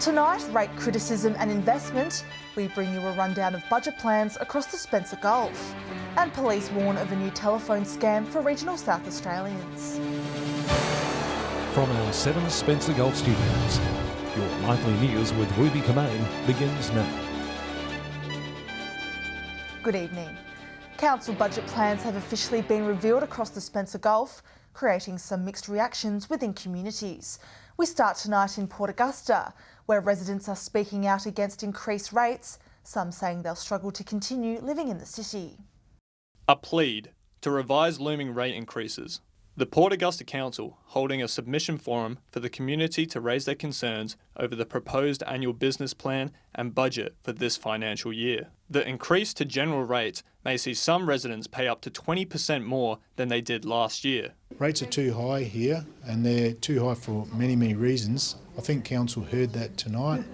Tonight, rate criticism and investment. We bring you a rundown of budget plans across the Spencer Gulf. And police warn of a new telephone scam for regional South Australians. From our 7 Spencer Gulf studios, your nightly news with Ruby Kamain begins now. Good evening. Council budget plans have officially been revealed across the Spencer Gulf, creating some mixed reactions within communities. We start tonight in Port Augusta, where residents are speaking out against increased rates, some saying they'll struggle to continue living in the city. A plead to revise looming rate increases. The Port Augusta Council holding a submission forum for the community to raise their concerns over the proposed annual business plan and budget for this financial year. The increase to general rates may see some residents pay up to 20% more than they did last year. Rates are too high here, and they're too high for many reasons. I think Council heard that tonight.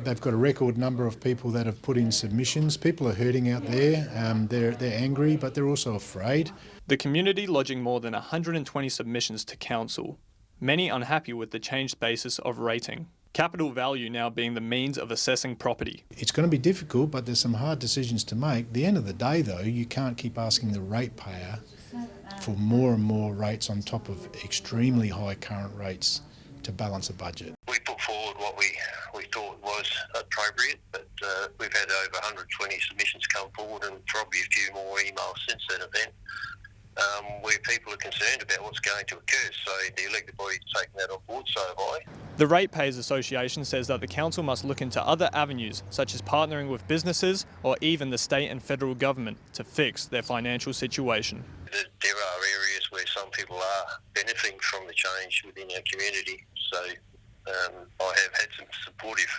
They've got a record number of people that have put in submissions. People are hurting out there. They're angry, but they're also afraid. The community lodging more than 120 submissions to Council, many unhappy with the changed basis of rating. Capital value now being the means of assessing property. It's going to be difficult, but there's some hard decisions to make. At the end of the day, though, you can't keep asking the ratepayer for more and more rates on top of extremely high current rates to balance a budget. We put forward what we thought was appropriate, but we've had over 120 submissions come forward and probably a few more emails since that event, where people are concerned about what's going to occur. So the elected body's taken that on board, so have I. The Ratepayers Association says that the council must look into other avenues, such as partnering with businesses or even the state and federal government to fix their financial situation. There are areas where some people are benefiting from the change within our community. So I have had some supportive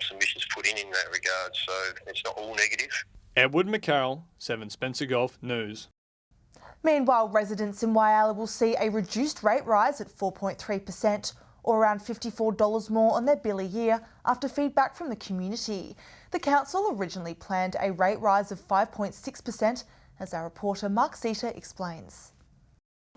submissions put in that regard, so it's not all negative. Edward McCarroll, 7 Spencer Gulf News. Meanwhile, residents in Whyalla will see a reduced rate rise at 4.3%, or around $54 more on their bill a year after feedback from the community. The council originally planned a rate rise of 5.6%, as our reporter Mark Sita explains.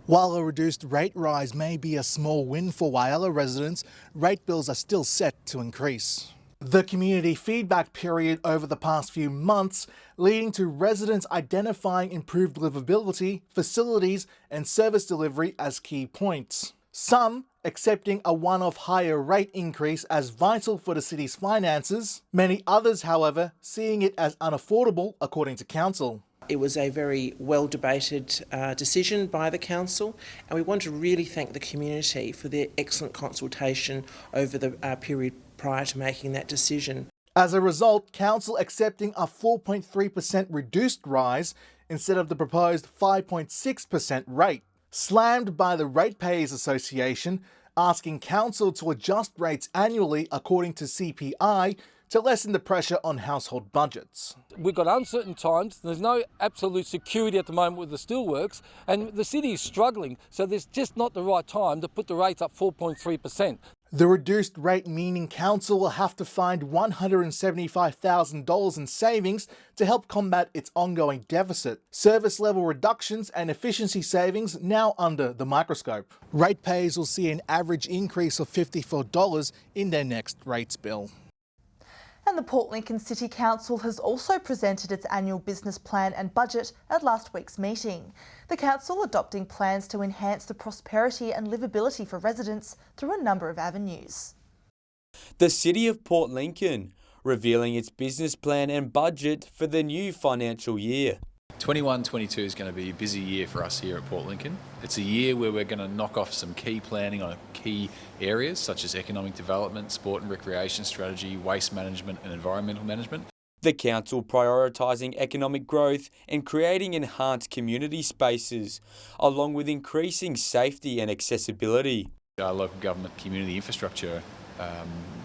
While a reduced rate rise may be a small win for Whyalla residents, rate bills are still set to increase. The community feedback period over the past few months leading to residents identifying improved livability, facilities and service delivery as key points. Some accepting a one-off higher rate increase as vital for the city's finances, many others, however, seeing it as unaffordable, according to council. It was a very well-debated decision by the council, and we want to really thank the community for their excellent consultation over the period prior to making that decision. As a result, council accepting a 4.3% reduced rise instead of the proposed 5.6% rate. Slammed by the Ratepayers Association, asking council to adjust rates annually according to CPI to lessen the pressure on household budgets. We've got uncertain times, there's no absolute security at the moment with the steelworks, and the city is struggling, so there's just not the right time to put the rates up 4.3%. The reduced rate meaning council will have to find $175,000 in savings to help combat its ongoing deficit. Service level reductions and efficiency savings now under the microscope. Ratepayers will see an average increase of $54 in their next rates bill. And the Port Lincoln City Council has also presented its annual business plan and budget at last week's meeting. The council adopting plans to enhance the prosperity and livability for residents through a number of avenues. The City of Port Lincoln revealing its business plan and budget for the new financial year. 21-22 is going to be a busy year for us here at Port Lincoln. It's a year where we're going to knock off some key planning on key areas such as economic development, sport and recreation strategy, waste management and environmental management. The council prioritising economic growth and creating enhanced community spaces, along with increasing safety and accessibility. Our local government community infrastructure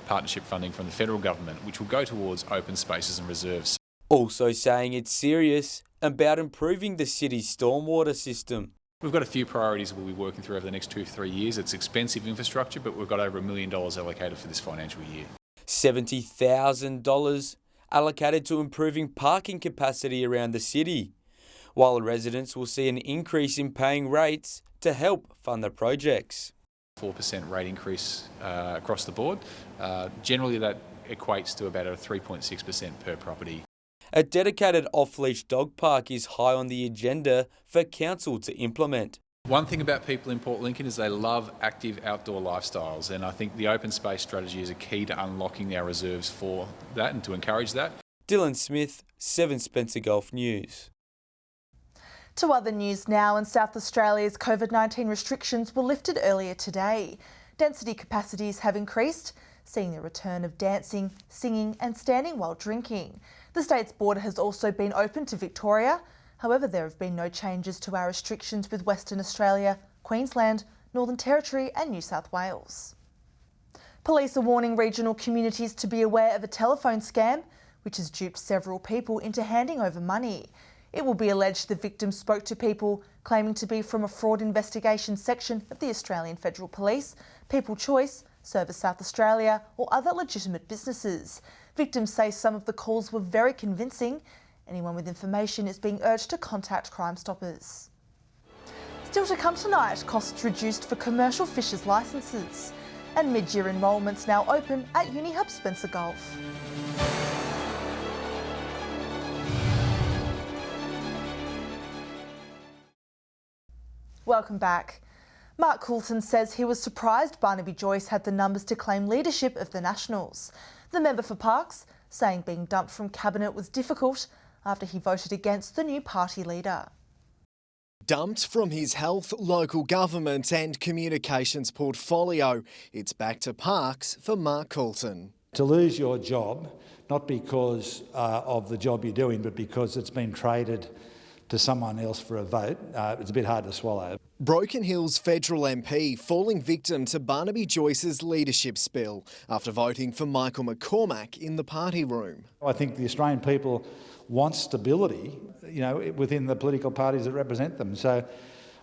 partnership funding from the federal government, which will go towards open spaces and reserves. Also saying it's serious about improving the city's stormwater system. We've got a few priorities we'll be working through over the next 2 to 3 years. It's expensive infrastructure, but we've got over $1 million allocated for this financial year. $70,000 allocated to improving parking capacity around the city, while residents will see an increase in paying rates to help fund the projects. 4% rate increase across the board. Generally that equates to about a 3.6% per property. A dedicated off-leash dog park is high on the agenda for council to implement. One thing about people in Port Lincoln is they love active outdoor lifestyles, and I think the open space strategy is a key to unlocking our reserves for that and to encourage that. Dylan Smith, 7 Spencer Gulf News. To other news now, in South Australia's COVID-19 restrictions were lifted earlier today. Density capacities have increased, seeing the return of dancing, singing and standing while drinking. The state's border has also been open to Victoria. However, there have been no changes to our restrictions with Western Australia, Queensland, Northern Territory and New South Wales. Police are warning regional communities to be aware of a telephone scam which has duped several people into handing over money. It will be alleged the victim spoke to people claiming to be from a fraud investigation section of the Australian Federal Police, People Choice, Service South Australia or other legitimate businesses. Victims say some of the calls were very convincing. Anyone with information is being urged to contact Crime Stoppers. Still to come tonight, costs reduced for commercial fishers licences. And mid-year enrolments now open at Uni Hub Spencer Gulf. Welcome back. Mark Coulton says he was surprised Barnaby Joyce had the numbers to claim leadership of the Nationals. The member for Parkes saying being dumped from cabinet was difficult after he voted against the new party leader. Dumped from his health, local government and communications portfolio, it's back to Parkes for Mark Coulton. To lose your job, not because of the job you're doing, but because it's been traded to someone else for a vote, it's a bit hard to swallow. Broken Hill's federal MP falling victim to Barnaby Joyce's leadership spill after voting for Michael McCormack in the party room. I think the Australian people want stability, within the political parties that represent them. So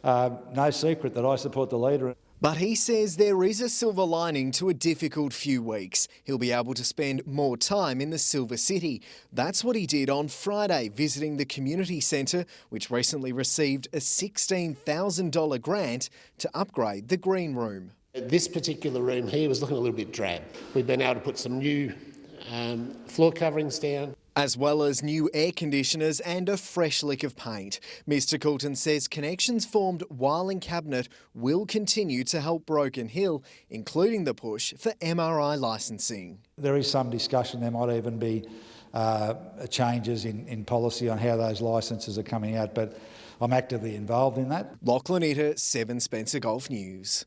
no secret that I support the leader. But he says there is a silver lining to a difficult few weeks. He'll be able to spend more time in the Silver City. That's what he did on Friday, visiting the community centre, which recently received a $16,000 grant to upgrade the green room. This particular room here was looking a little bit drab. We've been able to put some new floor coverings down, as well as new air conditioners and a fresh lick of paint. Mr Coulton says connections formed while in Cabinet will continue to help Broken Hill, including the push for MRI licensing. There is some discussion there might even be changes in policy on how those licences are coming out, but I'm actively involved in that. Lachlan Itter, 7 Spencer Gulf News.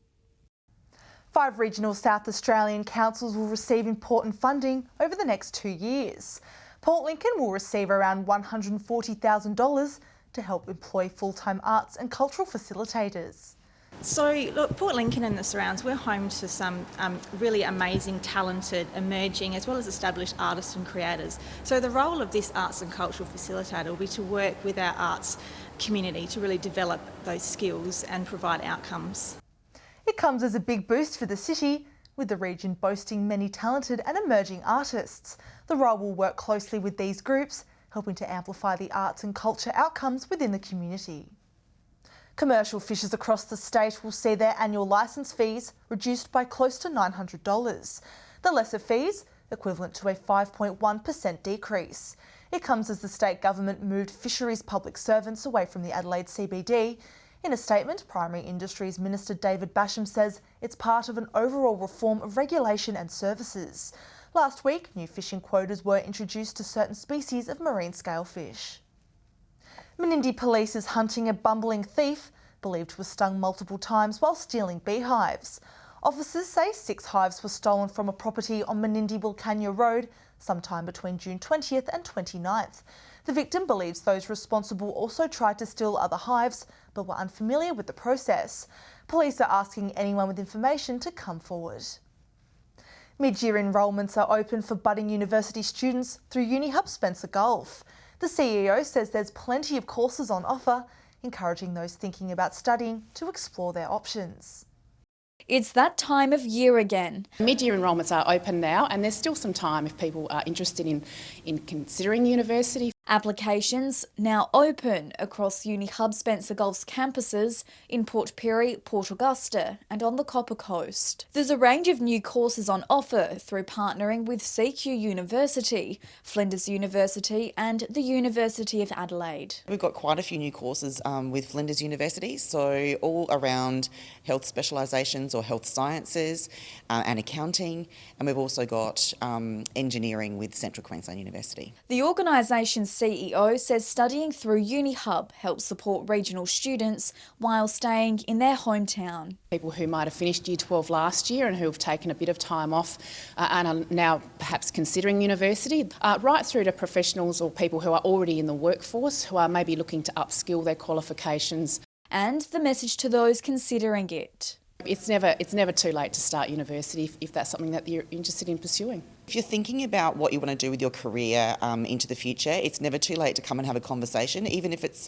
5 regional South Australian councils will receive important funding over the next 2 years. Port Lincoln will receive around $140,000 to help employ full-time arts and cultural facilitators. So, look, Port Lincoln and the surrounds, we're home to some really amazing, talented, emerging, as well as established artists and creators. So the role of this arts and cultural facilitator will be to work with our arts community to really develop those skills and provide outcomes. It comes as a big boost for the city, with the region boasting many talented and emerging artists. The role will work closely with these groups, helping to amplify the arts and culture outcomes within the community. Commercial fishers across the state will see their annual licence fees reduced by close to $900. The lesser fees, equivalent to a 5.1% decrease. It comes as the state government moved fisheries public servants away from the Adelaide CBD. In a statement, Primary Industries Minister David Basham says it's part of an overall reform of regulation and services. Last week, new fishing quotas were introduced to certain species of marine scalefish. Menindee Police is hunting a bumbling thief, believed to have stung multiple times while stealing beehives. Officers say 6 hives were stolen from a property on Menindee-Wilcannia Road sometime between June 20th and 29th. The victim believes those responsible also tried to steal other hives, but were unfamiliar with the process. Police are asking anyone with information to come forward. Mid-year enrolments are open for budding university students through Uni Hub Spencer Gulf. The CEO says there's plenty of courses on offer, encouraging those thinking about studying to explore their options. It's that time of year again. Mid-year enrolments are open now, and there's still some time if people are interested in considering university. Applications now open across Uni Hub Spencer Gulf's campuses in Port Pirie, Port Augusta and on the Copper Coast. There's a range of new courses on offer through partnering with CQ University, Flinders University and the University of Adelaide. We've got quite a few new courses with Flinders University, so all around health specialisations or health sciences and accounting, and we've also got engineering with Central Queensland University. The organisation's CEO says studying through Uni Hub helps support regional students while staying in their hometown. People who might have finished Year 12 last year and who have taken a bit of time off and are now perhaps considering university, right through to professionals or people who are already in the workforce who are maybe looking to upskill their qualifications. And the message to those considering it. It's never too late to start university if that's something that you're interested in pursuing. If you're thinking about what you want to do with your career into the future, it's never too late to come and have a conversation, even if it's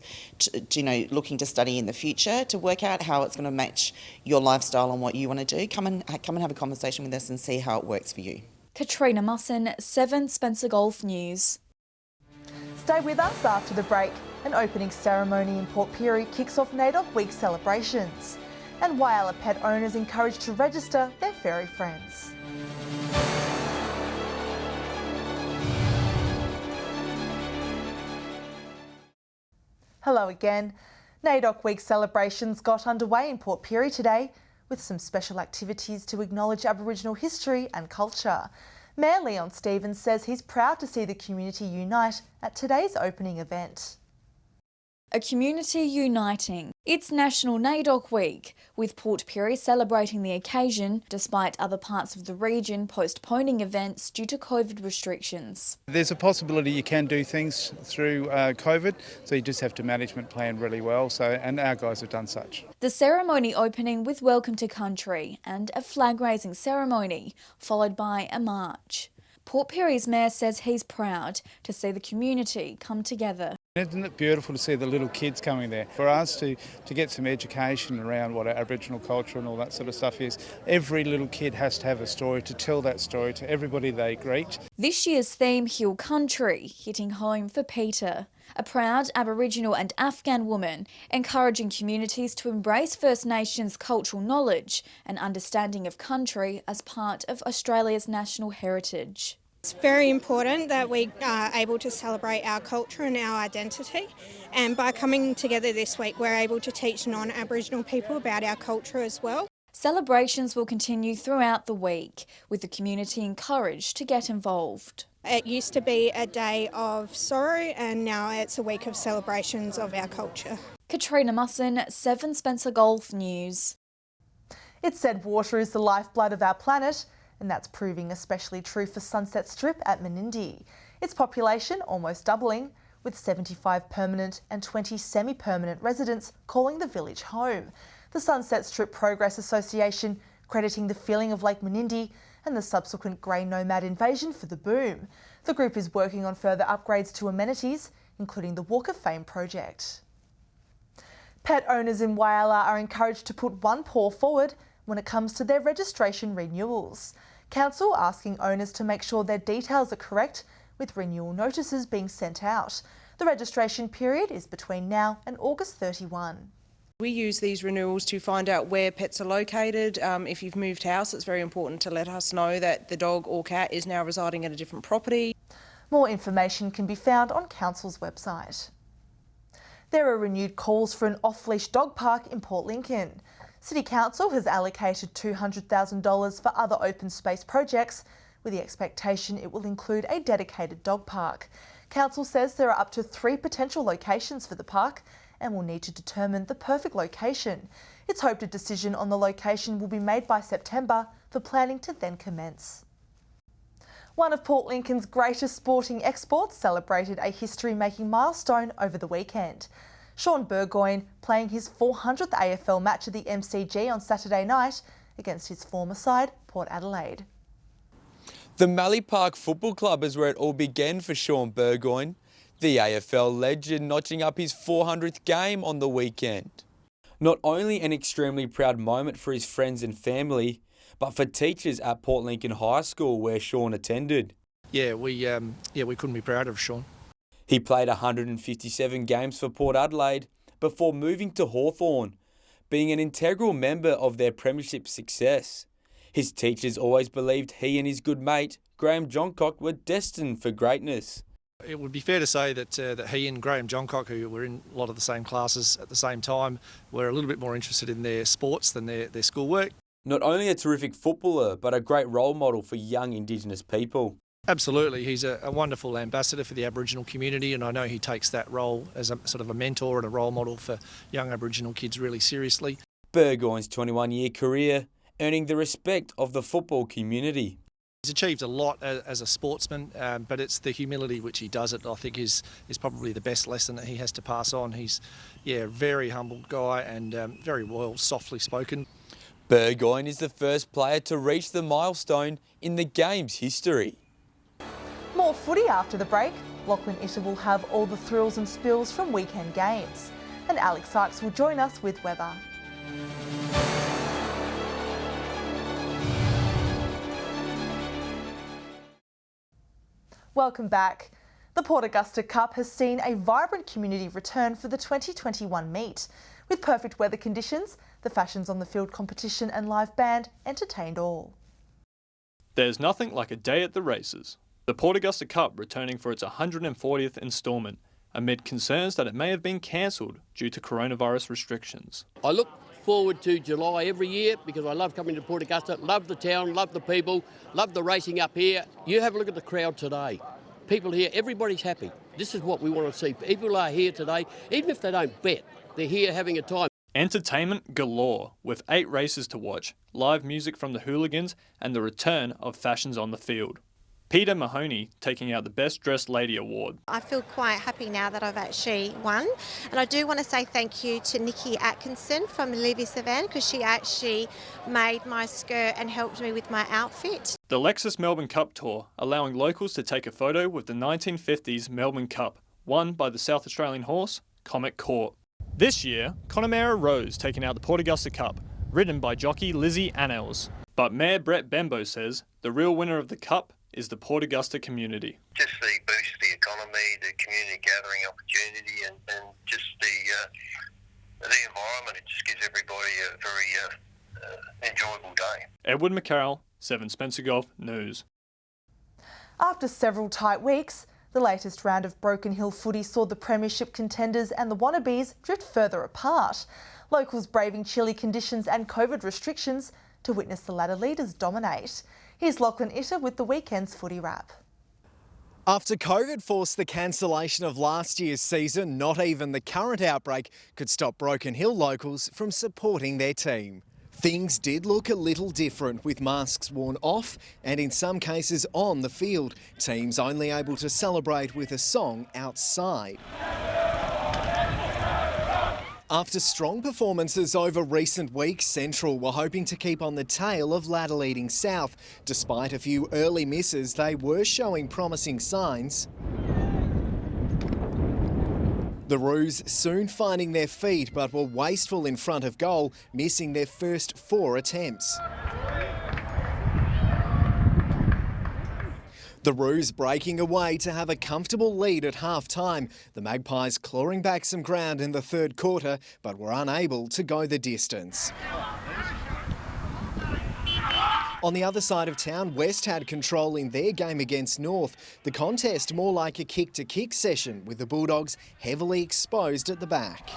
looking to study in the future, to work out how it's going to match your lifestyle and what you want to do. Come and have a conversation with us and see how it works for you. Katrina Musson, 7 Spencer Golf News. Stay with us after the break. An opening ceremony in Port Pirie kicks off NAIDOC Week celebrations. And Whyalla pet owners encouraged to register their furry friends. Hello again. NAIDOC Week celebrations got underway in Port Pirie today with some special activities to acknowledge Aboriginal history and culture. Mayor Leon Stevens says he's proud to see the community unite at today's opening event. A community uniting. It's National NAIDOC Week, with Port Pirie celebrating the occasion despite other parts of the region postponing events due to COVID restrictions. There's a possibility you can do things through COVID, so you just have to management plan really well, and our guys have done such. The ceremony opening with Welcome to Country and a flag-raising ceremony, followed by a march. Port Pirie's mayor says he's proud to see the community come together. Isn't it beautiful to see the little kids coming there? For us to get some education around what our Aboriginal culture and all that sort of stuff is, every little kid has to have a story to tell that story to everybody they greet. This year's theme, Hill Country, hitting home for Peter, a proud Aboriginal and Afghan woman, encouraging communities to embrace First Nations cultural knowledge and understanding of country as part of Australia's national heritage. It's very important that we are able to celebrate our culture and our identity, and by coming together this week we're able to teach non-Aboriginal people about our culture as well. Celebrations will continue throughout the week, with the community encouraged to get involved. It used to be a day of sorrow and now it's a week of celebrations of our culture. Katrina Musson, 7 Spencer Golf News. It's said water is the lifeblood of our planet, and that's proving especially true for Sunset Strip at Menindee. Its population almost doubling, with 75 permanent and 20 semi-permanent residents calling the village home. The Sunset Strip Progress Association crediting the filling of Lake Menindee and the subsequent grey nomad invasion for the boom. The group is working on further upgrades to amenities, including the Walk of Fame project. Pet owners in Whyalla are encouraged to put one paw forward when it comes to their registration renewals. Council asking owners to make sure their details are correct, with renewal notices being sent out. The registration period is between now and August 31. We use these renewals to find out where pets are located. If you've moved house, it's very important to let us know that the dog or cat is now residing at a different property. More information can be found on Council's website. There are renewed calls for an off-leash dog park in Port Lincoln. City Council has allocated $200,000 for other open space projects, with the expectation it will include a dedicated dog park. Council says there are up to 3 potential locations for the park and will need to determine the perfect location. It's hoped a decision on the location will be made by September for planning to then commence. One of Port Lincoln's greatest sporting exports celebrated a history-making milestone over the weekend. Shaun Burgoyne playing his 400th AFL match at the MCG on Saturday night against his former side, Port Adelaide. The Mallee Park Football Club is where it all began for Shaun Burgoyne, the AFL legend notching up his 400th game on the weekend. Not only an extremely proud moment for his friends and family, but for teachers at Port Lincoln High School where Shaun attended. We couldn't be prouder of Shaun. He played 157 games for Port Adelaide before moving to Hawthorn, being an integral member of their premiership success. His teachers always believed he and his good mate, Graham Johncock, were destined for greatness. It would be fair to say that he and Graham Johncock, who were in a lot of the same classes at the same time, were a little bit more interested in their sports than their schoolwork. Not only a terrific footballer, but a great role model for young Indigenous people. Absolutely, he's a wonderful ambassador for the Aboriginal community, and I know he takes that role as a sort of a mentor and a role model for young Aboriginal kids really seriously. Burgoyne's 21-year career earning the respect of the football community. He's achieved a lot as a sportsman, but it's the humility which he does it, I think, is probably the best lesson that he has to pass on. He's, a very humble guy and very well, softly spoken. Burgoyne is the first player to reach the milestone in the game's history. More footy after the break. Lachlan Itter will have all the thrills and spills from weekend games. And Alex Sykes will join us with weather. Welcome back. The Port Augusta Cup has seen a vibrant community return for the 2021 meet. With perfect weather conditions, the Fashions on the Field competition and live band entertained all. There's nothing like a day at the races. The Port Augusta Cup returning for its 140th instalment, amid concerns that it may have been cancelled due to coronavirus restrictions. I look forward to July every year because I love coming to Port Augusta, love the town, love the people, love the racing up here. You have a look at the crowd today. People here, everybody's happy. This is what we want to see. People are here today, even if they don't bet, they're here having a time. Entertainment galore, with 8 races to watch, live music from the hooligans and the return of Fashions on the Field. Peter Mahoney taking out the Best Dressed Lady Award. I feel quite happy now that I've actually won, and I do want to say thank you to Nikki Atkinson from Levy Savan because she actually made my skirt and helped me with my outfit. The Lexus Melbourne Cup Tour, allowing locals to take a photo with the 1950s Melbourne Cup, won by the South Australian horse, Comic Court. This year, Connemara Rose taking out the Port Augusta Cup, ridden by jockey Lizzie Annels. But Mayor Brett Bembo says the real winner of the Cup is the Port Augusta community. Just the boost to the economy, the community gathering opportunity, and just the environment. It just gives everybody a very enjoyable day. Edward McCarroll, 7 Spencer Golf News. After several tight weeks, the latest round of Broken Hill footy saw the premiership contenders and the Wannabes drift further apart. Locals braving chilly conditions and COVID restrictions to witness the ladder leaders dominate. Here's Lachlan Itter with the weekend's footy wrap. After COVID forced the cancellation of last year's season, not even the current outbreak could stop Broken Hill locals from supporting their team. Things did look a little different, with masks worn off and in some cases on the field. Teams only able to celebrate with a song outside. After strong performances over recent weeks, Central were hoping to keep on the tail of ladder leading South. Despite a few early misses, they were showing promising signs. The Roos soon finding their feet, but were wasteful in front of goal, missing their first 4 attempts. The Roos breaking away to have a comfortable lead at half-time. The Magpies clawing back some ground in the third quarter, but were unable to go the distance. On the other side of town, West had control in their game against North. The contest more like a kick-to-kick session, with the Bulldogs heavily exposed at the back.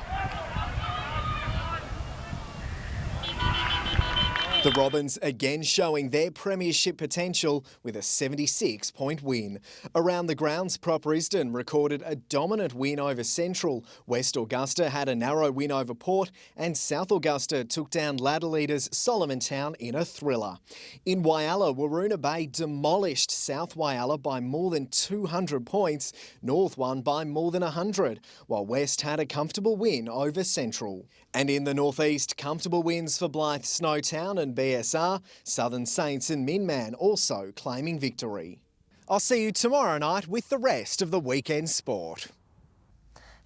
The Robins again showing their premiership potential with a 76-point win. Around the grounds, Prop Risdon recorded a dominant win over Central. West Augusta had a narrow win over Port, and South Augusta took down ladder leaders Solomon Town in a thriller. In Whyalla, Waroona Bay demolished South Whyalla by more than 200 points. North won by more than 100, while West had a comfortable win over Central. And in the northeast, comfortable wins for Blythe Snowtown and BSR, Southern Saints and Minman also claiming victory. I'll see you tomorrow night with the rest of the weekend sport.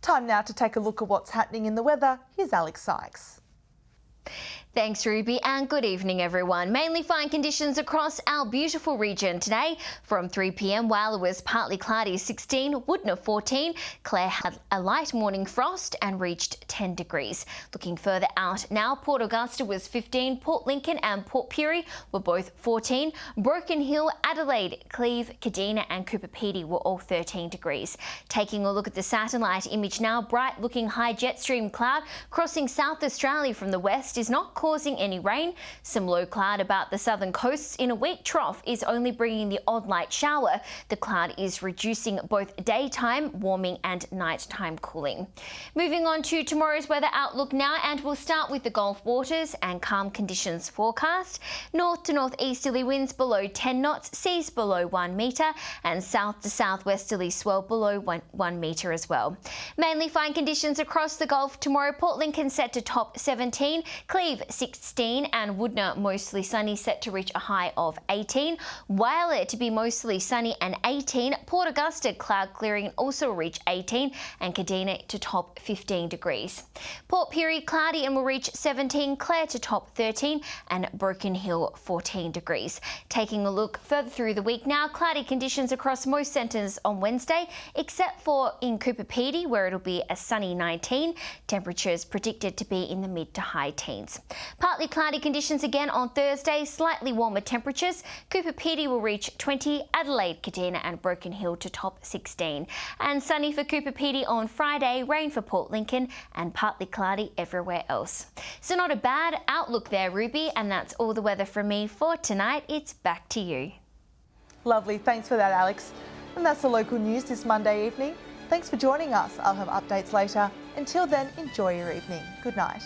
Time now to take a look at what's happening in the weather. Here's Alex Sykes. Thanks, Ruby, and good evening, everyone. Mainly fine conditions across our beautiful region today. From 3 p.m, Whyalla was partly cloudy, 16, Woodna 14, Clare had a light morning frost and reached 10 degrees. Looking further out now, Port Augusta was 15, Port Lincoln and Port Pirie were both 14, Broken Hill, Adelaide, Cleve, Kadina and Cooper Pedy were all 13 degrees. Taking a look at the satellite image now, bright looking high jet stream cloud crossing South Australia from the west is not causing any rain. Some low cloud about the southern coasts in a weak trough is only bringing the odd light shower. The cloud is reducing both daytime warming and nighttime cooling. Moving on to tomorrow's weather outlook now, and we'll start with the Gulf waters and calm conditions forecast. North to northeasterly winds below 10 knots, seas below 1 metre, and south to southwesterly swell below 1 metre as well. Mainly fine conditions across the Gulf tomorrow. Port Lincoln set to top 17, Cleve 16 and Woodna mostly sunny, set to reach a high of 18. Whyalla to be mostly sunny and 18. Port Augusta cloud clearing also reach 18 and Kadina to top 15 degrees. Port Pirie cloudy and will reach 17. Clare to top 13 and Broken Hill 14 degrees. Taking a look further through the week now, cloudy conditions across most centres on Wednesday except for in Cooper Pedy where it'll be a sunny 19. Temperatures predicted to be in the mid to high teens. Partly cloudy conditions again on Thursday, slightly warmer temperatures. Cooper Pedy will reach 20, Adelaide, Kadina and Broken Hill to top 16. And sunny for Cooper Pedy on Friday, rain for Port Lincoln and partly cloudy everywhere else. So not a bad outlook there, Ruby, and that's all the weather from me for tonight. It's back to you. Lovely, thanks for that, Alex. And that's the local news this Monday evening. Thanks for joining us. I'll have updates later. Until then, enjoy your evening. Good night.